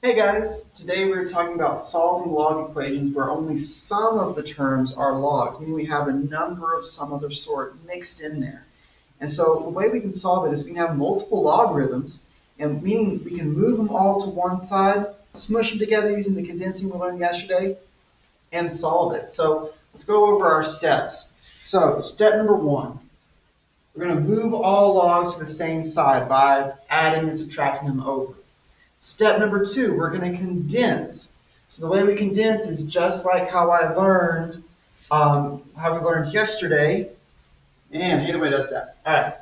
Hey guys, today we're talking about solving log equations where only some of the terms are logs, meaning we have a number of some other sort mixed in there. And so the way we can solve it is we can have multiple logarithms, and meaning we can move them all to one side, smush them together using the condensing we learned yesterday, and solve it. So let's go over our steps. So step number one, we're going to move all logs to the same side by adding and subtracting them over. Step number two, we're going to condense. So the way we condense is just like how we learned yesterday. Man, I hate the way it does that. All right.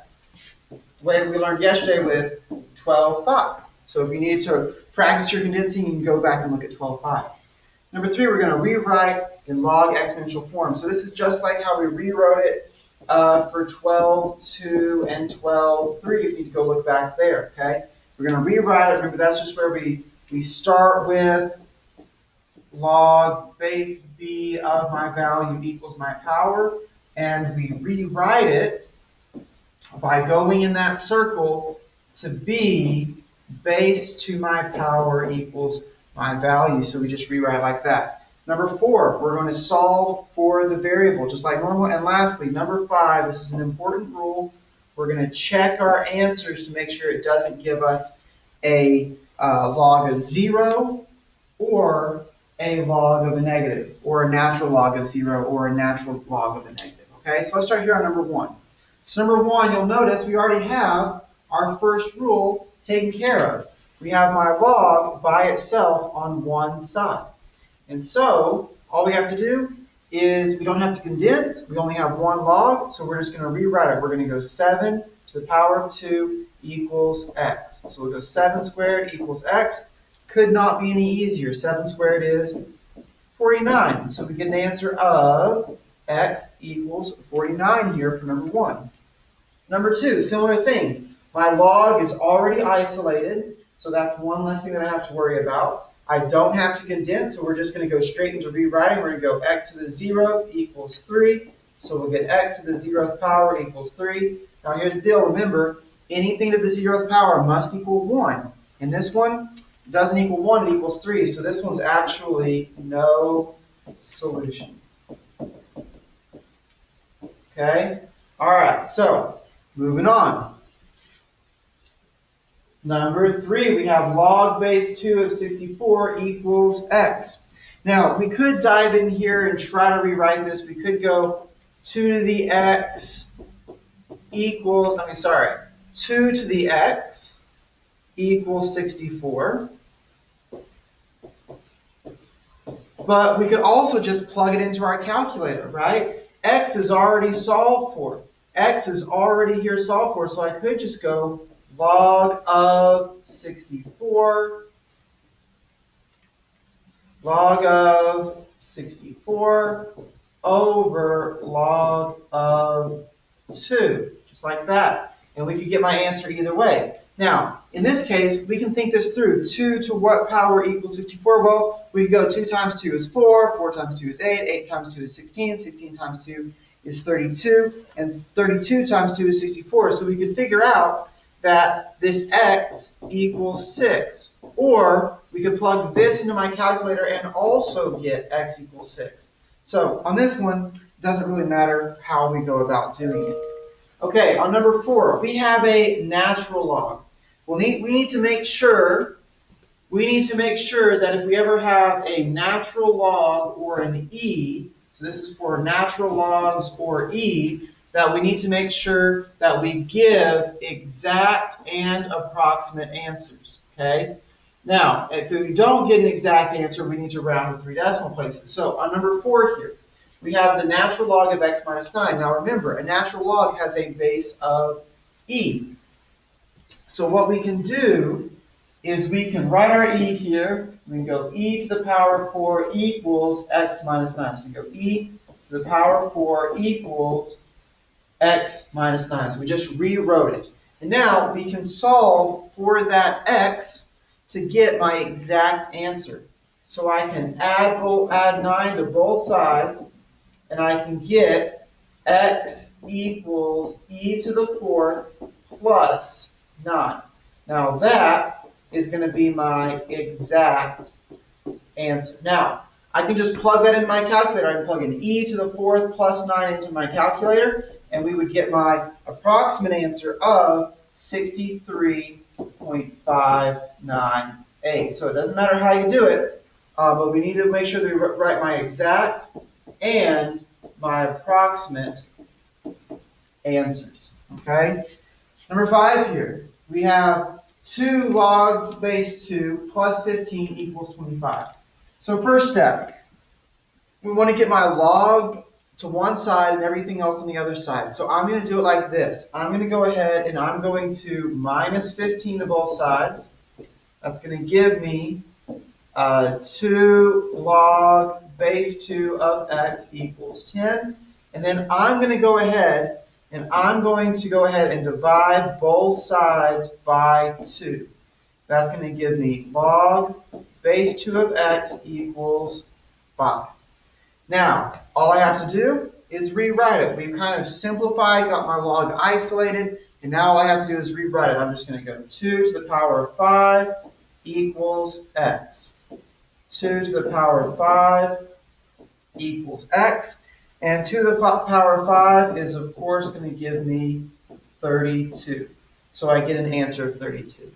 The way we learned yesterday with 12.5. So if you need to practice your condensing, you can go back and look at 12.5. Number three, we're going to rewrite in log exponential form. So this is just like how we rewrote it for 12.2 and 12.3. You need to go look back there, okay? We're going to rewrite it. Remember, that's just where we start with log base b of my value equals my power, and we rewrite it by going in that circle to b base to my power equals my value. So we just rewrite it like that. Number four, we're going to solve for the variable, just like normal. And lastly, number five, this is an important rule. We're going to check our answers to make sure it doesn't give us a log of 0 or a log of a negative, or a natural log of 0 or a natural log of a negative. Okay, so let's start here on number one. So number one, you'll notice we already have our first rule taken care of. We have my log by itself on one side. And so all we have to do is we don't have to condense. We only have one log, so we're just going to rewrite it. We're going to go 7 to the power of 2 equals x. So we'll go 7 squared equals x. Could not be any easier. 7 squared is 49. So we get an answer of x equals 49 here for number one. Number two, similar thing. My log is already isolated, so that's one less thing that I have to worry about. I don't have to condense, so we're just going to go straight into rewriting. We're going to go x to the 0 equals 3. So we'll get x to the 0th power equals 3. Now here's the deal. Remember, anything to the 0th power must equal 1. And this one doesn't equal 1, it equals 3. So this one's actually no solution. Okay? All right, so moving on. Number three, we have log base 2 of 64 equals x. Now, we could dive in here and try to rewrite this. We could go 2 to the x equals, 2 to the x equals 64. But we could also just plug it into our calculator, right? X is already solved for. X is already here solved for, so I could just go log of 64 over log of 2, just like that. And we could get my answer either way. Now, in this case, we can think this through. 2 to what power equals 64? Well, we can go 2 times 2 is 4, 4 times 2 is 8, 8 times 2 is 16, 16 times 2 is 32, and 32 times 2 is 64. So we could figure out that this x equals 6. Or we could plug this into my calculator and also get x equals 6. So on this one, it doesn't really matter how we go about doing it. Okay, on number 4, we have a natural log. We need to make sure that if we ever have a natural log or an e, so this is for natural logs or e, that we need to make sure that we give exact and approximate answers. Okay? Now, if we don't get an exact answer, we need to round to 3 decimal places. So on number 4 here, we have the natural log of x minus 9. Now remember, a natural log has a base of e. So what we can do is we can write our e here. We can go e to the power 4 equals x minus 9. So we go e to the power 4 equals x minus 9. So we just rewrote it. And now we can solve for that x to get my exact answer. So I can add 9 to both sides, and I can get x equals e to the 4th plus 9. Now that is going to be my exact answer. Now, I can just plug that into my calculator. I can plug in e to the fourth plus 9 into my calculator, and we would get my approximate answer of 63.598. So it doesn't matter how you do it, but we need to make sure that we write my exact and my approximate answers. Okay? Number 5 here, we have 2 log base 2 plus 15 equals 25. So first step, we want to get my log to one side and everything else on the other side. So I'm going to do it like this. I'm going to go ahead and I'm going to minus 15 to both sides. That's going to give me 2 log base 2 of x equals 10. And then I'm going to go ahead and divide both sides by 2. That's going to give me log base 2 of x equals 5. Now, all I have to do is rewrite it. We've kind of simplified, got my log isolated, and now all I have to do is rewrite it. I'm just going to go 2 to the power of 5 equals x. 2 to the power of 5 equals x. And 2 to the power of 5 is, of course, going to give me 32. So I get an answer of 32.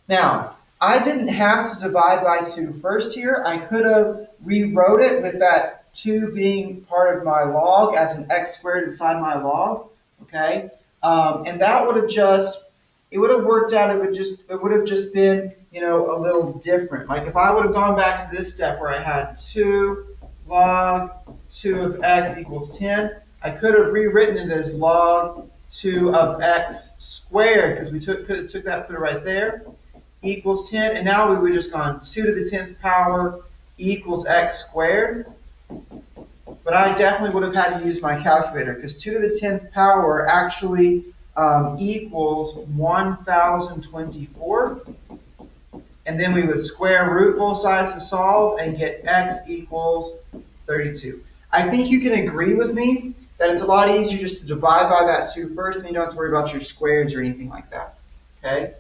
Now, I didn't have to divide by 2 first here. I could have rewrote it with that 2 being part of my log as an x squared inside my log. Okay? And that would have it would have worked out, it would have just been, a little different. Like if I would have gone back to this step where I had 2 log 2 of x equals 10, I could have rewritten it as log 2 of x squared, because we could have took that, put it right there, equals 10, and now we would have just gone 2 to the 10th power equals x squared. But I definitely would have had to use my calculator, because 2 to the 10th power actually equals 1024. And then we would square root both sides to solve and get x equals 32. I think you can agree with me that it's a lot easier just to divide by that 2 first, and you don't have to worry about your squares or anything like that. Okay?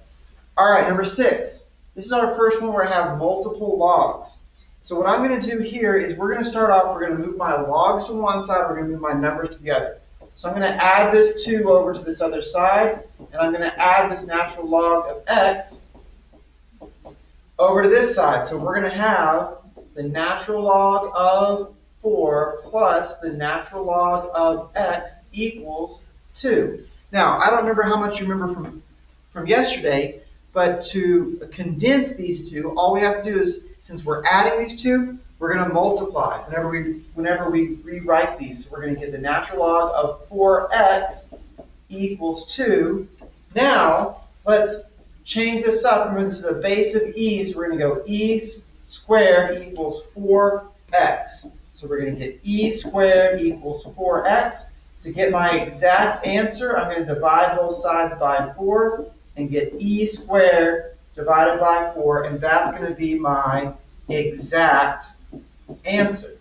All right, number 6. This is our first one where I have multiple logs. So what I'm going to do here is we're going to start off, we're going to move my logs to one side, we're going to move my numbers to the other. So I'm going to add this 2 over to this other side, and I'm going to add this natural log of x over to this side. So we're going to have the natural log of 4 plus the natural log of x equals 2. Now, I don't remember how much you remember from yesterday, but to condense these two, all we have to do is, since we're adding these two, we're going to multiply whenever we rewrite these. So we're going to get the natural log of 4x equals 2. Now, let's change this up. Remember, this is a base of e, so we're going to go e squared equals 4x. So we're going to get e squared equals 4x. To get my exact answer, I'm going to divide both sides by 4 and get e squared divided by 4, and that's going to be my exact answer.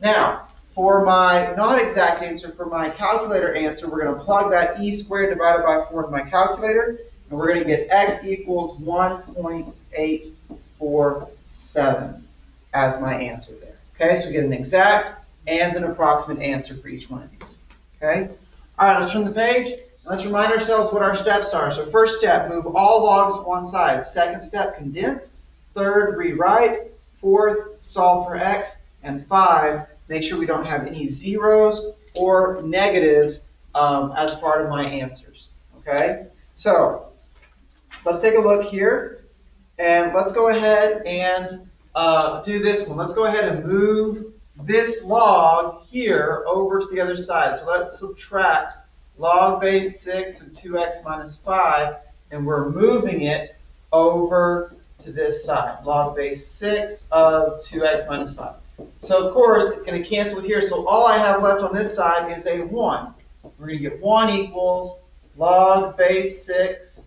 Now, for my not exact answer, for my calculator answer, we're going to plug that e squared divided by 4 in my calculator, and we're going to get x equals 1.847 as my answer there. Okay, so we get an exact and an approximate answer for each one of these. Okay, all right, let's turn the page. Let's remind ourselves what our steps are. So first step, move all logs to one side. Second step, condense. Third, rewrite. Fourth, solve for x. And 5, make sure we don't have any zeros or negatives as part of my answers. Okay? So let's take a look here. And let's go ahead and do this one. Let's go ahead and move this log here over to the other side. So let's subtract log base 6 of 2x minus 5, and we're moving it over to this side. Log base 6 of 2x minus 5. So of course, it's going to cancel here, so all I have left on this side is a 1. We're going to get 1 equals log base 6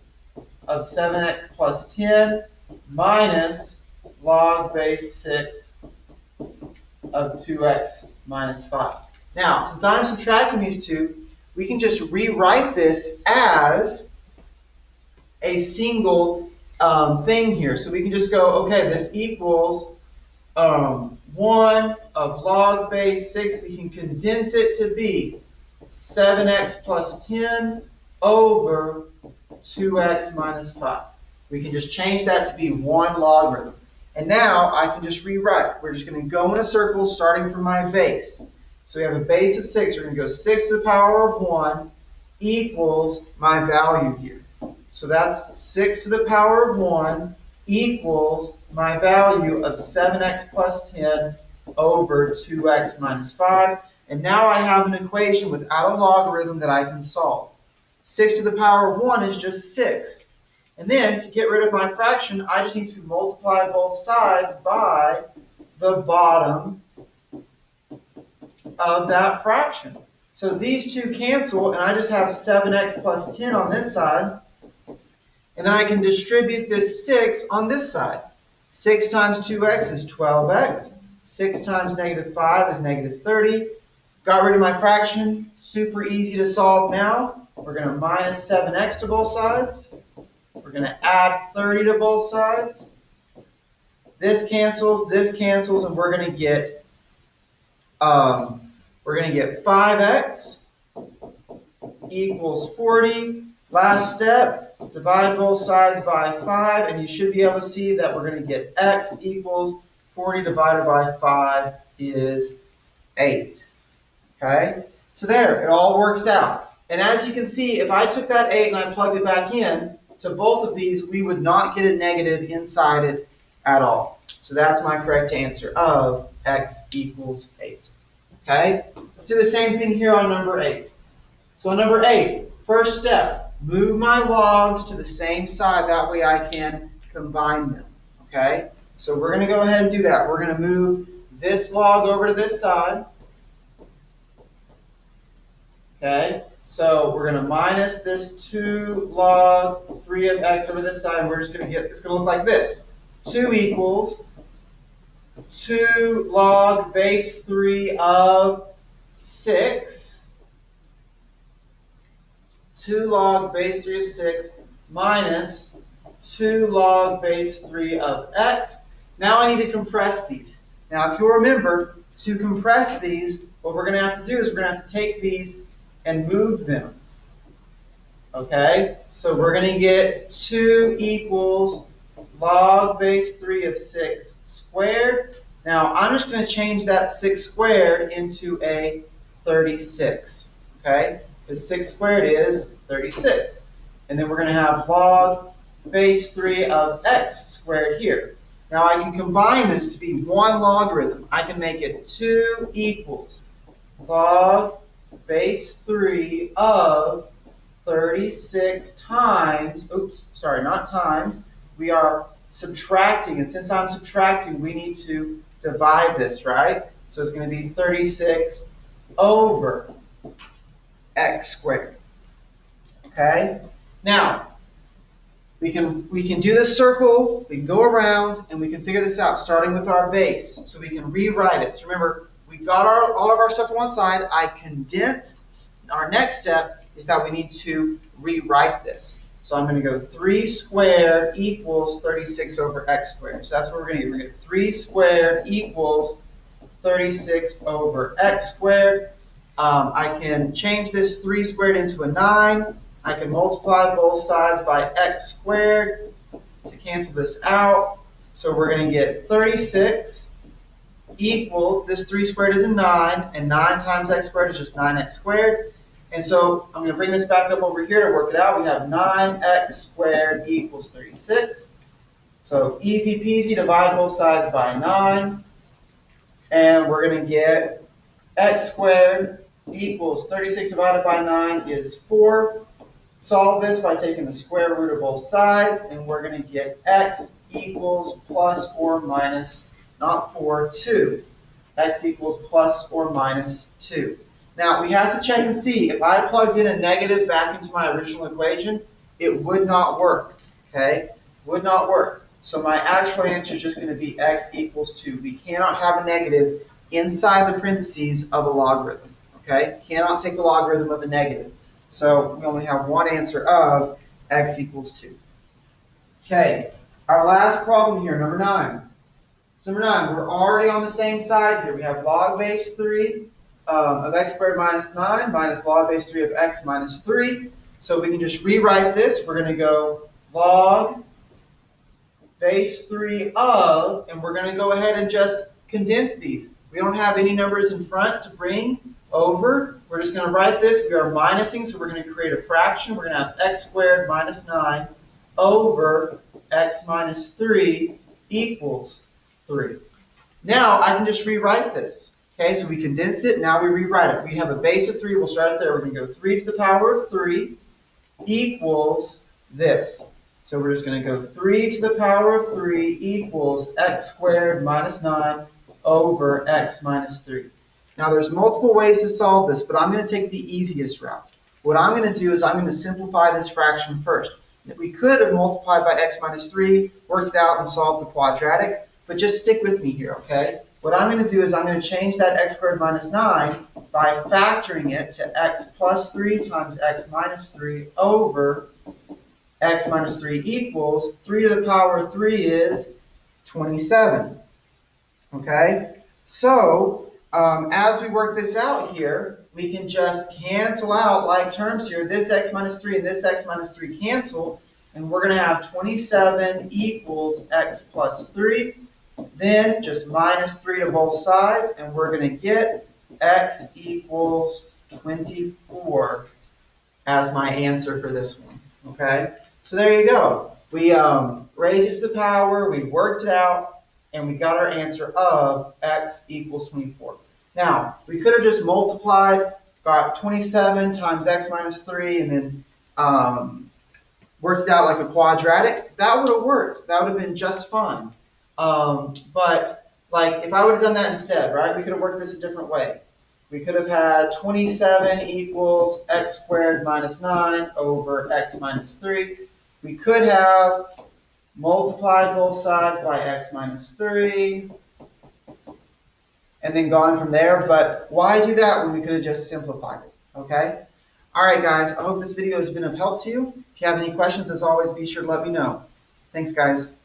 of 7x plus 10 minus log base 6 of 2x minus 5. Now, since I'm subtracting these two, we can just rewrite this as a single thing here. So we can just go, okay, this equals 1 of log base 6. We can condense it to be 7x plus 10 over 2x minus 5. We can just change that to be one logarithm. And now I can just rewrite. We're just going to go in a circle starting from my base. So we have a base of 6. We're going to go 6 to the power of 1 equals my value here. So that's 6 to the power of 1 equals my value of 7x plus 10 over 2x minus 5. And now I have an equation without a logarithm that I can solve. 6 to the power of 1 is just 6. And then to get rid of my fraction, I just need to multiply both sides by the bottom of that fraction. So these two cancel, and I just have 7x plus 10 on this side. And then I can distribute this 6 on this side. 6 times 2x is 12x. 6 times negative 5 is negative 30. Got rid of my fraction. Super easy to solve now. We're going to minus 7x to both sides. We're going to add 30 to both sides. This cancels, and we're going to get 5x equals 40. Last step, divide both sides by 5, and you should be able to see that we're going to get x equals 40 divided by 5 is 8. Okay? So there, it all works out. And as you can see, if I took that 8 and I plugged it back in to both of these, we would not get a negative inside it at all. So that's my correct answer of x equals 8. Okay? Let's do the same thing here on number 8. So on number 8, first step, move my logs to the same side. That way I can combine them. Okay? So we're going to go ahead and do that. We're going to move this log over to this side. Okay? So we're going to minus this 2 log 3 of x over this side, and we're just going to get, it's going to look like this. 2 equals 2 log base 3 of 6. 2 log base 3 of 6 minus 2 log base 3 of x. Now I need to compress these. Now if you'll remember, to compress these, what we're going to have to do is we're going to have to take these and move them. Okay? So we're going to get 2 equals log base 3 of 6 squared. Now I'm just going to change that 6 squared into a 36. Okay? Because 6 squared is 36. And then we're going to have log base 3 of x squared here. Now I can combine this to be one logarithm. I can make it 2 equals log base 3 of 36 times, oops, sorry, not times. We are subtracting, and since I'm subtracting, we need to divide this, right? So it's going to be 36 over x squared. Okay? Now, we can do this circle, we can go around, and we can figure this out, starting with our base. So we can rewrite it. So remember, we got all of our stuff on one side. I condensed. Our next step is that we need to rewrite this. So I'm going to go 3 squared equals 36 over x squared. So that's what we're going to get. We're going to get 3 squared equals 36 over x squared. I can change this 3 squared into a 9. I can multiply both sides by x squared to cancel this out. So we're going to get 36 equals, this 3 squared is a 9, and 9 times x squared is just 9x squared. And so I'm going to bring this back up over here to work it out. We have 9x squared equals 36. So easy peasy, divide both sides by 9. And we're going to get x squared equals 36 divided by 9 is 4. Solve this by taking the square root of both sides, and we're going to get x equals plus or minus, not 4, 2. X equals plus or minus 2. Now, we have to check and see. If I plugged in a negative back into my original equation, it would not work. Okay? Would not work. So my actual answer is just going to be x equals 2. We cannot have a negative inside the parentheses of a logarithm. Okay? Cannot take the logarithm of a negative. So we only have one answer of x equals 2. Okay, our last problem here, number 9. So number 9, we're already on the same side here. We have log base 3 of x squared minus 9 minus log base 3 of x minus 3. So we can just rewrite this. We're going to go log base 3 of, and we're going to go ahead and just condense these. We don't have any numbers in front to bring over. We're just going to write this. We are minusing, so we're going to create a fraction. We're going to have x squared minus 9 over x minus 3 equals 3. Now I can just rewrite this. Okay, so we condensed it. Now we rewrite it. We have a base of 3. We'll start it there. We're going to go 3 to the power of 3 equals this. So we're just going to go 3 to the power of 3 equals x squared minus 9 over x minus 3. Now there's multiple ways to solve this, but I'm going to take the easiest route. What I'm going to do is I'm going to simplify this fraction first. We could have multiplied by x minus 3, worked it out, and solved the quadratic, but just stick with me here, okay? What I'm going to do is I'm going to change that x squared minus 9 by factoring it to x plus 3 times x minus 3 over x minus 3 equals 3 to the power of 3 is 27. Okay? So, as we work this out here, we can just cancel out like terms here. This x minus 3 and this x minus 3 cancel, and we're going to have 27 equals x plus 3. Then just minus 3 to both sides, and we're going to get x equals 24 as my answer for this one. Okay? So there you go. We raised it to the power, we worked it out, and we got our answer of x equals 24. Now, we could have just multiplied, got 27 times x minus 3, and then worked it out like a quadratic. That would have worked. That would have been just fine. But like if I would have done that instead, right, we could have worked this a different way. We could have had 27 equals x squared minus 9 over x minus 3. We could have multiplied both sides by x minus 3 and then gone from there. But why do that when we could have just simplified it? Okay? Alright guys, I hope this video has been of help to you. If you have any questions, as always, be sure to let me know. Thanks guys.